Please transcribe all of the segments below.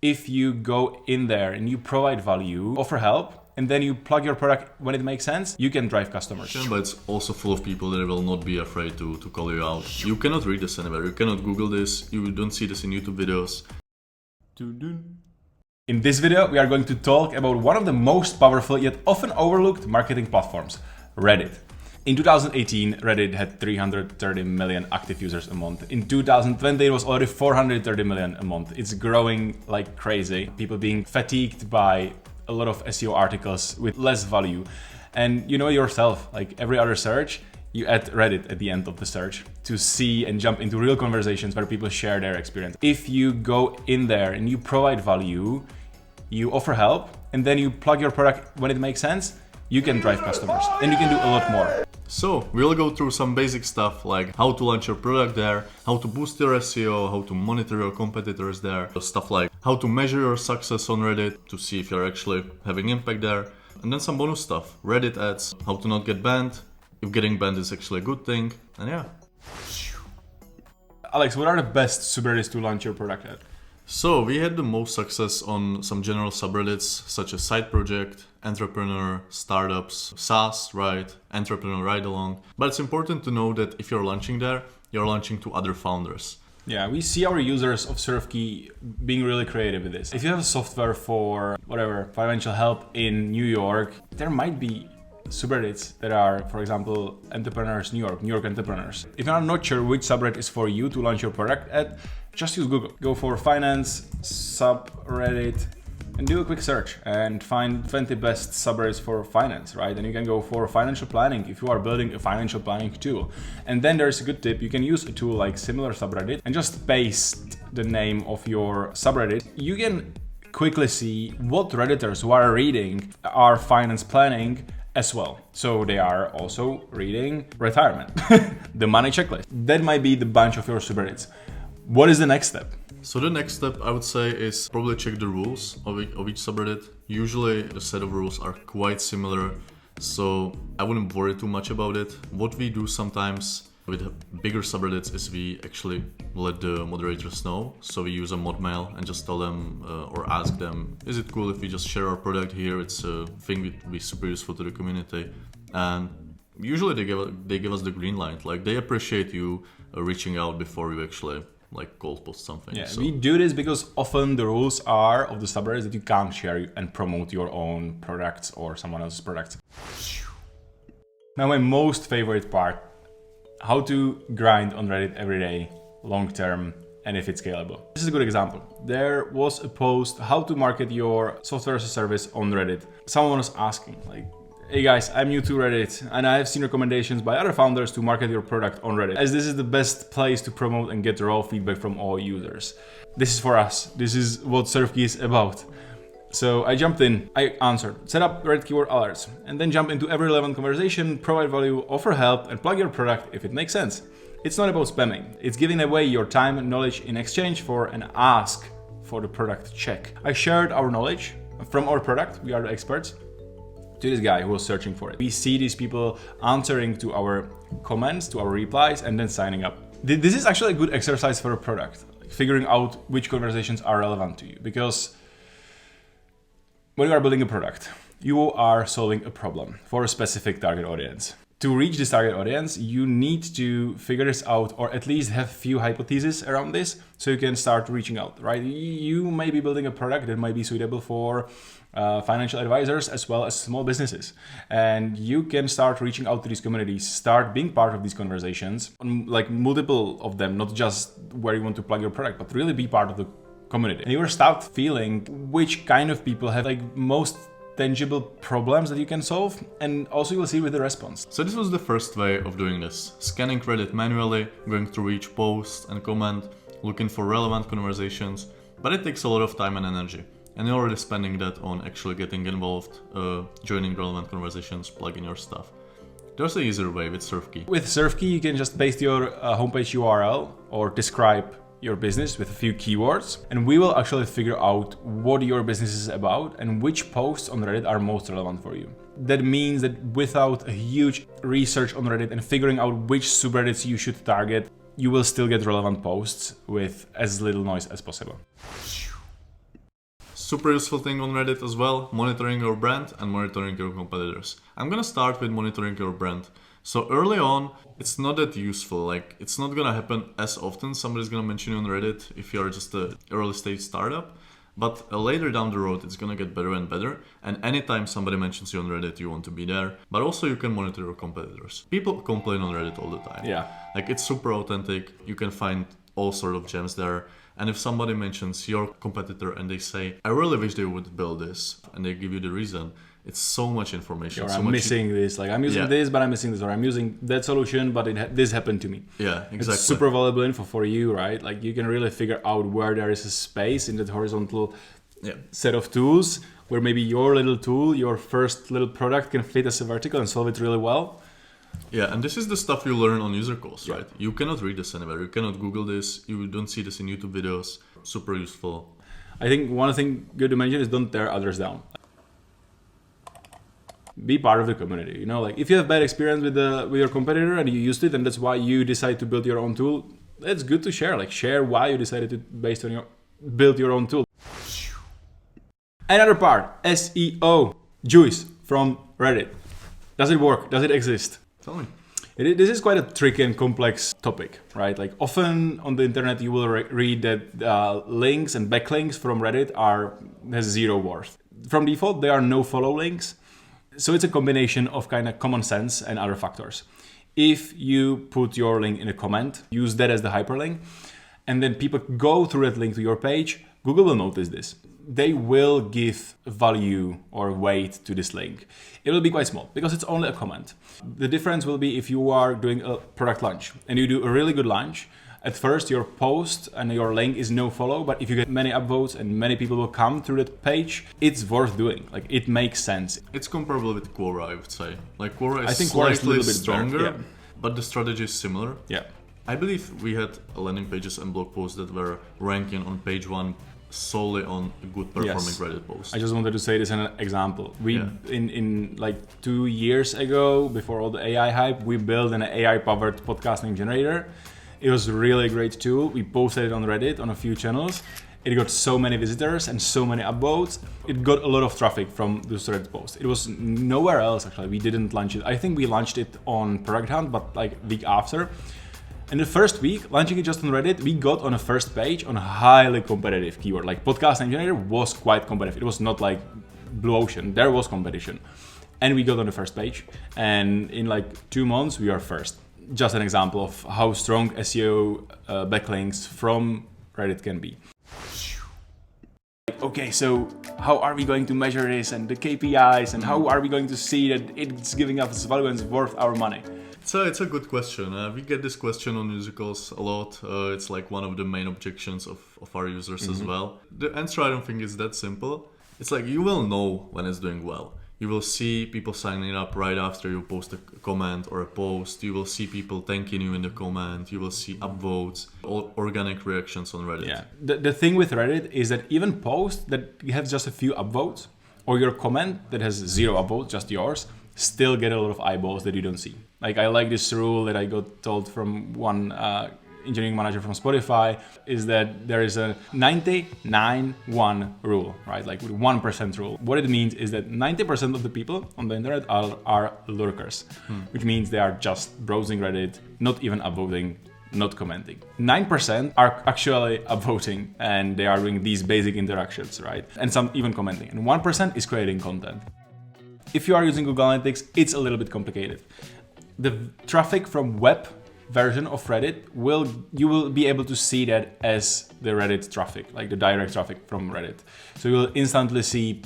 If you go in there and you provide value, offer help, and then you plug your product when it makes sense, you can drive customers. But it's also full of people that will not be afraid to call you out. You cannot read this anywhere. You cannot Google this. You don't see this in YouTube videos. In this video, we are going to talk about one of the most powerful yet often overlooked marketing platforms, Reddit. In 2018, Reddit had 330 million active users a month. In 2020, it was already 430 million a month. It's growing like crazy. People being fatigued by a lot of SEO articles with less value. And you know yourself, like every other search, you add Reddit at the end of the search to see and jump into real conversations where people share their experience. If you go in there and you provide value, you offer help, and then you plug your product when it makes sense, you can drive customers and you can do a lot more. So we'll go through some basic stuff like how to launch your product there, how to boost your SEO, how to monitor your competitors there, stuff like how to measure your success on Reddit to see if you're actually having impact there, and then some bonus stuff, Reddit ads, how to not get banned, if getting banned is actually a good thing, and yeah. Alex, what are the best subreddits to launch your product at? So we had the most success on some general subreddits such as side project, entrepreneur, startups, SaaS, right, entrepreneur ride along. But it's important to know that if you're launching there, you're launching to other founders. Yeah, we see our users of SurfKey being really creative with this. If you have a software for whatever, financial help in New York, there might be subreddits that are, for example, Entrepreneurs New York Entrepreneurs. If you're not sure which subreddit is for you to launch your product at, just use Google. Go for finance subreddit and do a quick search and find 20 best subreddits for finance, right? And you can go for financial planning if you are building a financial planning tool. And then there's a good tip. You can use a tool like similar subreddit and just paste the name of your subreddit. You can quickly see what Redditors who are reading are finance planning as well. So they are also reading retirement, the money checklist. That might be the bunch of your subreddits. What is the next step? So the next step I would say is probably check the rules of each subreddit. Usually the set of rules are quite similar, so I wouldn't worry too much about it. What we do sometimes with bigger subreddits is we actually let the moderators know. So we use a mod mail and just tell them or ask them, is it cool if we just share our product here? It's a thing that would be super useful to the community. And usually they give us the green light. Like they appreciate you reaching out before you actually like cold post something. Yeah, so we do this because often the rules are of the subreddits that you can't share and promote your own products or someone else's products. Now my most favorite part, how to grind on Reddit every day, long term, and if it's scalable. This is a good example. There was a post, how to market your software as a service on Reddit. Someone was asking like, hey guys, I'm new to Reddit and I have seen recommendations by other founders to market your product on Reddit, as this is the best place to promote and get raw feedback from all users. This is for us. This is what SurfKey is about. So I jumped in, I answered, set up Reddit keyword alerts, and then jump into every relevant conversation, provide value, offer help, and plug your product if it makes sense. It's not about spamming. It's giving away your time and knowledge in exchange for an ask for the product check. I shared our knowledge from our product, we are the experts, to this guy who was searching for it. We see these people answering to our comments, to our replies, and then signing up. This is actually a good exercise for a product, like figuring out which conversations are relevant to you. Because when you are building a product, you are solving a problem for a specific target audience. To reach this target audience, you need to figure this out, or at least have few hypotheses around this, so you can start reaching out, right? You may be building a product that might be suitable for financial advisors as well as small businesses. And you can start reaching out to these communities, start being part of these conversations, like multiple of them, not just where you want to plug your product, but really be part of the community. And you will start feeling which kind of people have like most tangible problems that you can solve, and also you will see with the response. So this was the first way of doing this. Scanning Reddit manually, going through each post and comment, looking for relevant conversations, but it takes a lot of time and energy. And you're already spending that on actually getting involved, joining relevant conversations, plugging your stuff. There's an easier way with SurfKey. With SurfKey, you can just paste your homepage URL or describe your business with a few keywords, and we will actually figure out what your business is about and which posts on Reddit are most relevant for you. That means that without a huge research on Reddit and figuring out which subreddits you should target, you will still get relevant posts with as little noise as possible. Super useful thing on Reddit as well, monitoring your brand and monitoring your competitors. I'm gonna start with monitoring your brand. So early on, it's not that useful. Like, it's not gonna happen as often. Somebody's gonna mention you on Reddit if you're just an early stage startup. But later down the road, it's gonna get better and better. And anytime somebody mentions you on Reddit, you want to be there. But also you can monitor your competitors. People complain on Reddit all the time. Yeah. Like, it's super authentic. You can find all sort of gems there. And if somebody mentions your competitor and they say, I really wish they would build this, and they give you the reason, it's so much information. Or so I'm much missing this, like I'm using this, but I'm missing this, or I'm using that solution, but this happened to me. Yeah, exactly. It's super valuable info for you, right? Like you can really figure out where there is a space in that horizontal set of tools where maybe your little tool, your first little product can fit as a vertical and solve it really well. Yeah, and this is the stuff you learn on user calls, right? You cannot read this anywhere. You cannot Google this. You don't see this in YouTube videos. Super useful. I think one thing good to mention is don't tear others down. Be part of the community. You know, like if you have bad experience with your competitor and you used it, and that's why you decide to build your own tool, it's good to share. Like share why you decided to build your own tool. Another part, SEO, juice from Reddit. Does it work? Does it exist? Tell me. This is quite a tricky and complex topic, right? Like often on the internet you will read that links and backlinks from Reddit has zero worth. From default, there are no follow links. So it's a combination of kind of common sense and other factors. If you put your link in a comment, use that as the hyperlink, and then people go through that link to your page, Google will notice this. They will give value or weight to this link. It will be quite small because it's only a comment. The difference will be if you are doing a product launch and you do a really good launch. At first, your post and your link is no follow, but if you get many upvotes and many people will come through that page, it's worth doing. Like it makes sense. It's comparable with Quora, I would say. Like Quora is I think Quora is a little bit stronger, better, but the strategy is similar. Yeah. I believe we had landing pages and blog posts that were ranking on page 1 solely on a good performing Reddit post. I just wanted to say this as an example. In like 2 years ago, before all the AI hype, we built an AI powered podcasting generator. It was really a great tool. We posted it on Reddit on a few channels. It got so many visitors and so many upvotes. It got a lot of traffic from those Reddit posts. It was nowhere else actually. We didn't launch it. I think we launched it on Product Hunt, but like week after. In the first week, launching it just on Reddit, we got on a first page on a highly competitive keyword. Like podcasting generator was quite competitive. It was not like blue ocean. There was competition. And we got on the first page. And in like 2 months, we are first. Just an example of how strong SEO backlinks from Reddit can be. Okay, so how are we going to measure this and the KPIs and how are we going to see that it's giving us value and it's worth our money? So it's a good question. We get this question on user calls a lot. It's like one of the main objections of our users as well. The answer I don't think is that simple. It's like you will know when it's doing well. You will see people signing up right after you post a comment or a post. You will see people thanking you in the comment. You will see upvotes, all organic reactions on Reddit. Yeah. The thing with Reddit is that even post that have just a few upvotes or your comment that has 0 upvotes, just yours, still get a lot of eyeballs that you don't see. Like I like this rule that I got told from one engineering manager from Spotify is that there is a 99-1 rule, right? Like 1% rule. What it means is that 90% of the people on the internet are lurkers, which means they are just browsing Reddit, not even upvoting, not commenting. 9% are actually upvoting and they are doing these basic interactions, right? And some even commenting. And 1% is creating content. If you are using Google Analytics, it's a little bit complicated. The traffic from web version of Reddit you will be able to see that as the Reddit traffic, like the direct traffic from Reddit. So you'll instantly see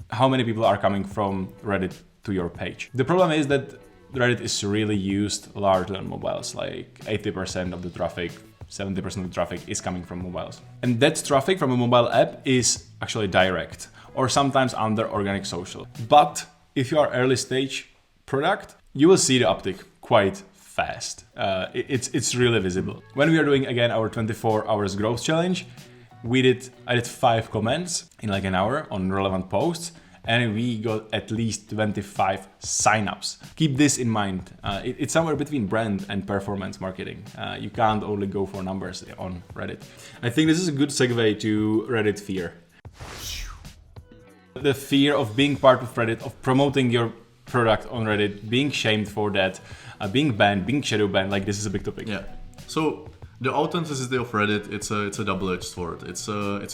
how many people are coming from Reddit to your page. The problem is that Reddit is really used largely on mobiles, like 80% of the traffic, 70% of the traffic is coming from mobiles. And that traffic from a mobile app is actually direct or sometimes under organic social. But if you are early stage product, you will see the uptick quite fast. It's really visible. When we are doing again our 24 hours growth challenge, I did 5 comments in like an hour on relevant posts and we got at least 25 signups. Keep this in mind. It's somewhere between brand and performance marketing. You can't only go for numbers on Reddit. I think this is a good segue to Reddit fear. The fear of being part of Reddit, of promoting your product on Reddit, being shamed for that, being banned, being shadow banned, like this is a big topic. Yeah. So the authenticity of Reddit, it's a double-edged sword. It's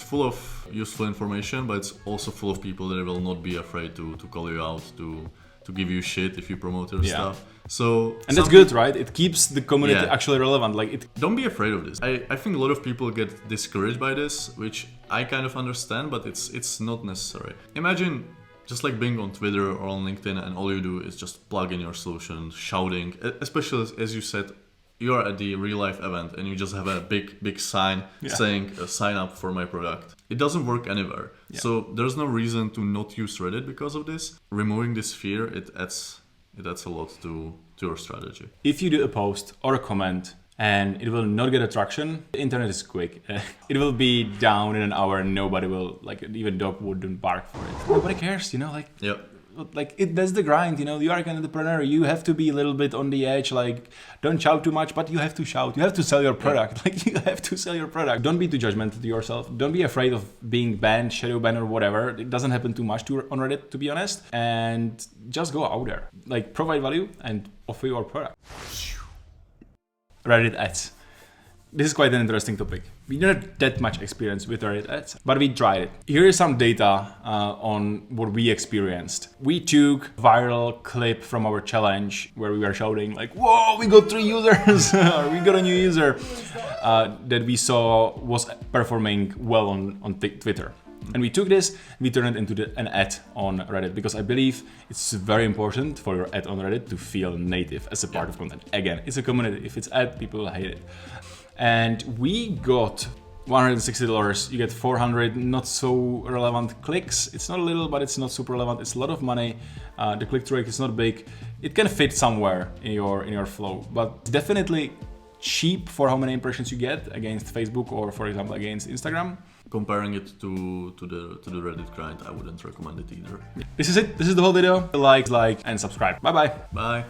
full of useful information, but it's also full of people that will not be afraid to call you out, to give you shit if you promote your stuff. So and that's good, right? It keeps the community Yeah. actually relevant. Like it. Don't be afraid of this. I think a lot of people get discouraged by this, which I kind of understand, but it's not necessary. Imagine just like being on Twitter or on LinkedIn and all you do is just plug in your solution, shouting, especially as you said, you're at the real life event and you just have a big sign saying sign up for my product. It doesn't work anywhere. Yeah. So there's no reason to not use Reddit because of this. Removing this fear, it adds a lot to your strategy. If you do a post or a comment and it will not get attraction, the internet is quick. It will be down in an hour and nobody will, like even dog wouldn't bark for it. Nobody cares, you know, like Yeah. that's the grind, you know. You are an entrepreneur, you have to be a little bit on the edge, like don't shout too much, but you have to shout, you have to sell your product. Like you have to sell your product. Don't be too judgmental to yourself. Don't be afraid of being banned, shadow banned or whatever. It doesn't happen too much on Reddit, to be honest. And just go out there, like provide value and offer your product. Reddit ads. This is quite an interesting topic. We don't have that much experience with Reddit ads, but we tried it. Here is some data on what we experienced. We took viral clip from our challenge where we were shouting like, whoa, we got 3 users, or we got a new user that we saw was performing well on Twitter. And we took this, we turned it into an ad on Reddit because I believe it's very important for your ad on Reddit to feel native as a part of content. Again, it's a community. If it's ad, people will hate it. And we got $160. You get 400 not so relevant clicks. It's not a little, but it's not super relevant. It's a lot of money. The click-through rate is not big. It can fit somewhere in your flow, but definitely cheap for how many impressions you get against Facebook or, for example, against Instagram. Comparing it to the Reddit grind, I wouldn't recommend it either. This is it. This is the whole video. Like, and subscribe. Bye-bye. Bye.